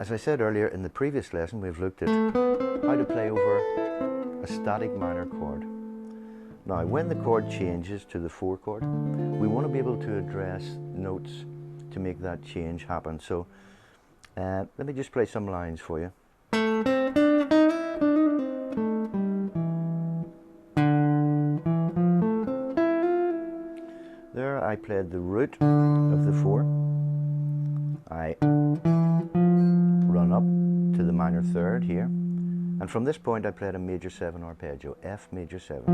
As I said earlier, in the previous lesson we've looked at how to play over a static minor chord. Now, when the chord changes to the 4 chord, we want to be able to address notes to make that change happen. So let me just play some lines for you. There I played the root of the 4. I run up to the minor third here, and from this point I played a major 7 arpeggio, F major 7.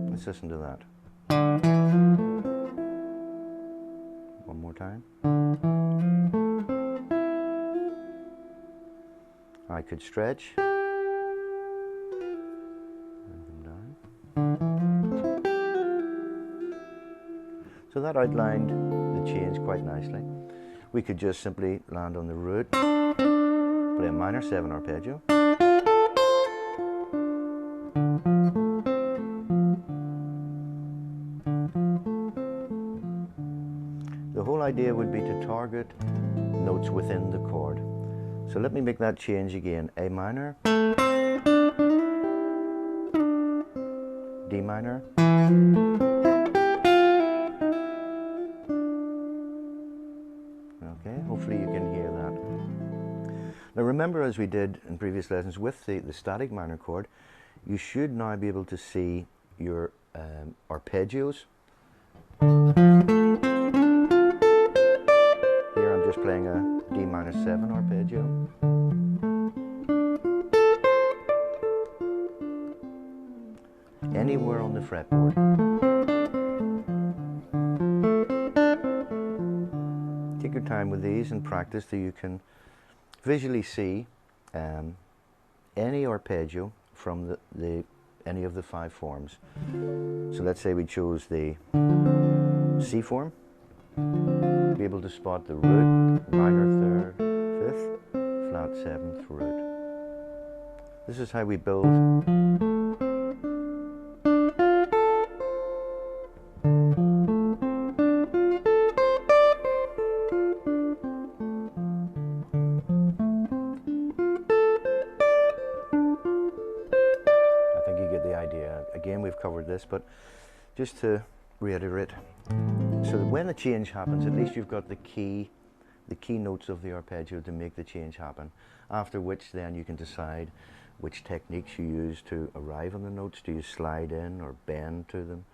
Let's listen to that. One more time. I could stretch. Bring them down. So that outlined the change quite nicely. We could just simply land on the root, play a minor 7 arpeggio. The whole idea would be to target notes within the chord. So let me make that change again. A minor, D minor, okay, hopefully you can hear that. Now remember, as we did in previous lessons with the static minor chord, you should now be able to see your arpeggios. Here I'm just playing a D minor 7 arpeggio. Anywhere on the fretboard. Take your time with these and practice so you can visually see any arpeggio from any of the 5 forms. So let's say we chose the C form. Be able to spot the root, minor 3rd, 5th, flat 7th, root. This is how we build. I think you get the idea. Again, we've covered this, but just to reiterate, so that when a change happens, at least you've got the key notes of the arpeggio to make the change happen. After which then you can decide which techniques you use to arrive on the notes. Do you slide in or bend to them?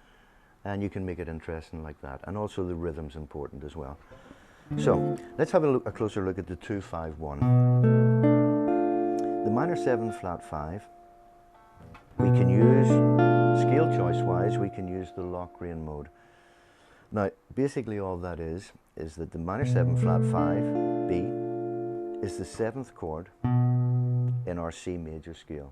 And you can make it interesting like that. And also the rhythm's important as well. So let's have a closer look at the 2-5-1. The minor 7 flat 5, we can use, scale choice wise, we can use the Locrian mode. Now, basically all that is that the minor 7 flat 5, B, is the 7th chord in our C major scale.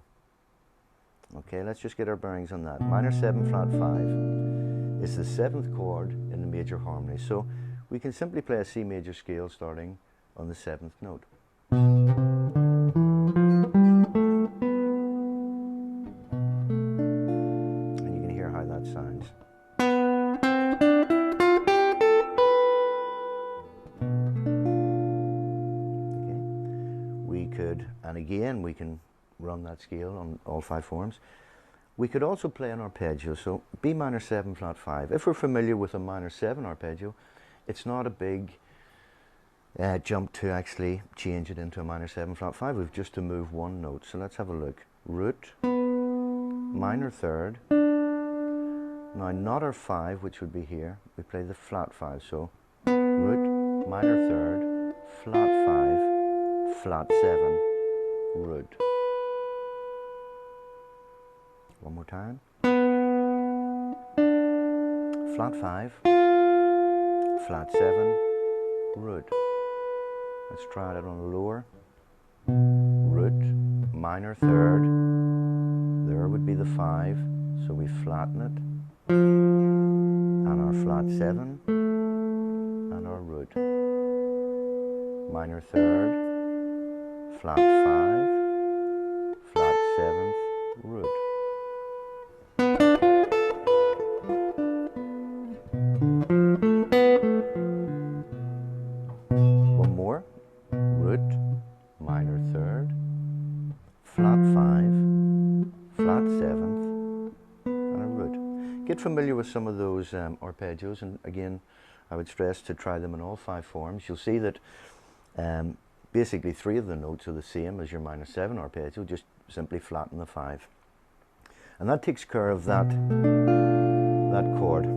Okay, let's just get our bearings on that. Minor 7 flat 5 is the 7th chord in the major harmony. So we can simply play a C major scale starting on the 7th note. And you can hear how that sounds. And again, we can run that scale on all 5 forms. We could also play an arpeggio, so B minor 7 flat 5. If we're familiar with a minor 7 arpeggio, it's not a big jump to actually change it into a minor 7 flat 5. We've just to move one note. So let's have a look. Root, minor 3rd. Now not our 5, which would be here. We play the flat 5. So root, minor 3rd, flat 5, flat 7. Root. One more time. Flat 5, flat 7, root. Let's try it on the lower. Root, minor 3rd. There would be the 5, so we flatten it. And our flat 7, and our root. Minor 3rd. Flat 5, flat 7th, root. One more. Root, minor third, flat 5, flat 7th, and a root. Get familiar with some of those arpeggios, and again, I would stress to try them in all 5 forms. You'll see that basically 3 of the notes are the same as your minor 7 arpeggio, just simply flatten the 5. And that takes care of that chord,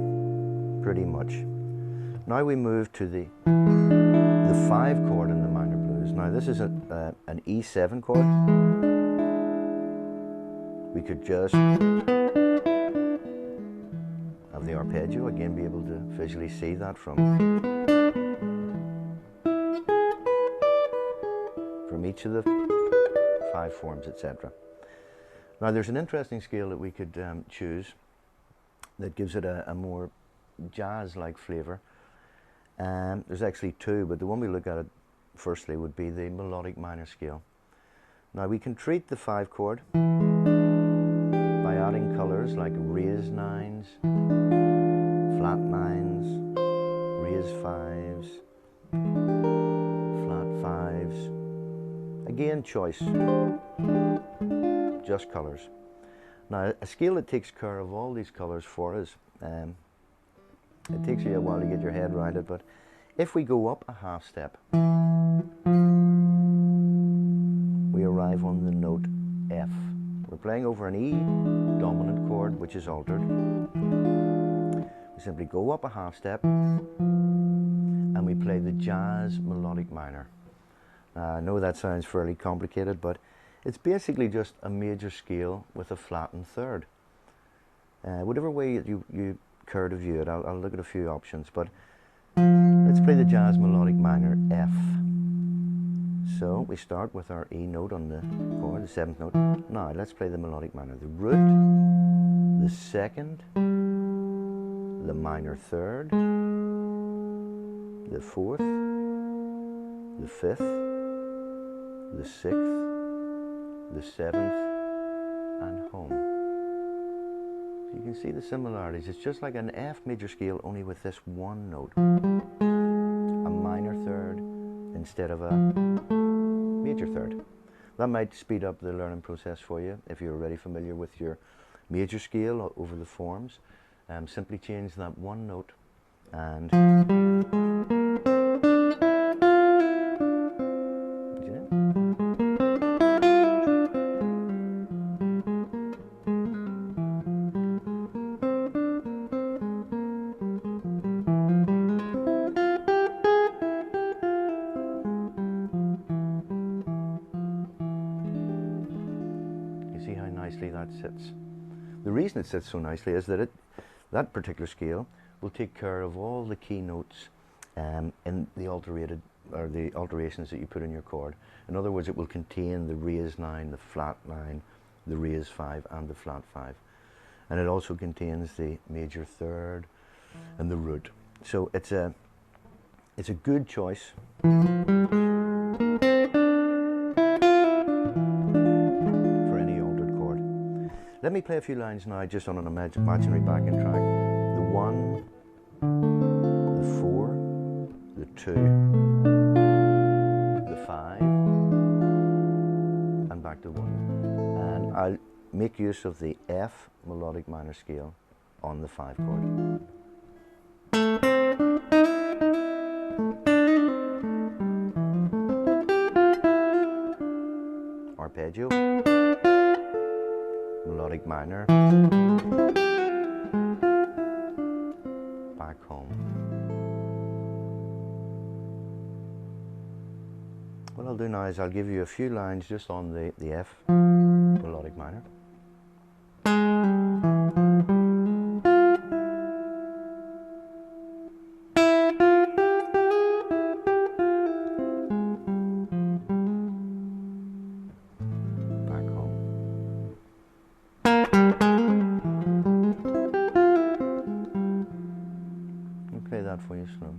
pretty much. Now we move to the 5 chord in the minor blues. Now this is an E7 chord. We could just have the arpeggio, again be able to visually see that from each of the 5 forms, etc. Now there's an interesting scale that we could choose that gives it a more jazz-like flavour. There's actually 2, but the one we look at firstly would be the melodic minor scale. Now we can treat the 5 chord by adding colours like raised 9s, flat 9s, raised 5s, flat 5s. Again, choice, just colours. Now a scale that takes care of all these colours for us, it takes you a while to get your head around it, but if we go up a half step, we arrive on the note F. We're playing over an E dominant chord, which is altered. We simply go up a half step, and we play the jazz melodic minor. I know that sounds fairly complicated, but it's basically just a major scale with a flattened third. Whatever way you care to view it, I'll look at a few options, but let's play the jazz melodic minor F. So we start with our E note on the chord, the 7th note. Now let's play the melodic minor. The root, the 2nd, the minor 3rd, the 4th, the 5th, the 6th, the 7th, and home. So you can see the similarities. It's just like an F major scale, only with this one note. A minor 3rd instead of a major 3rd. That might speed up the learning process for you if you're already familiar with your major scale over the forms. Simply change that one note and see how nicely that sits. The reason it sits so nicely is that that particular scale will take care of all the key notes in the the alterations that you put in your chord. In other words, it will contain the raised 9, the flat 9, the raised 5, and the flat 5. And it also contains the major 3rd and the root. So it's a good choice. Let me play a few lines now just on an imaginary backing track. The 1, the 4, the 2, the 5, and back to 1. And I'll make use of the F melodic minor scale on the 5 chord. Arpeggio. Melodic minor, back home. What I'll do now is I'll give you a few lines just on the F melodic minor. Play that for you slow.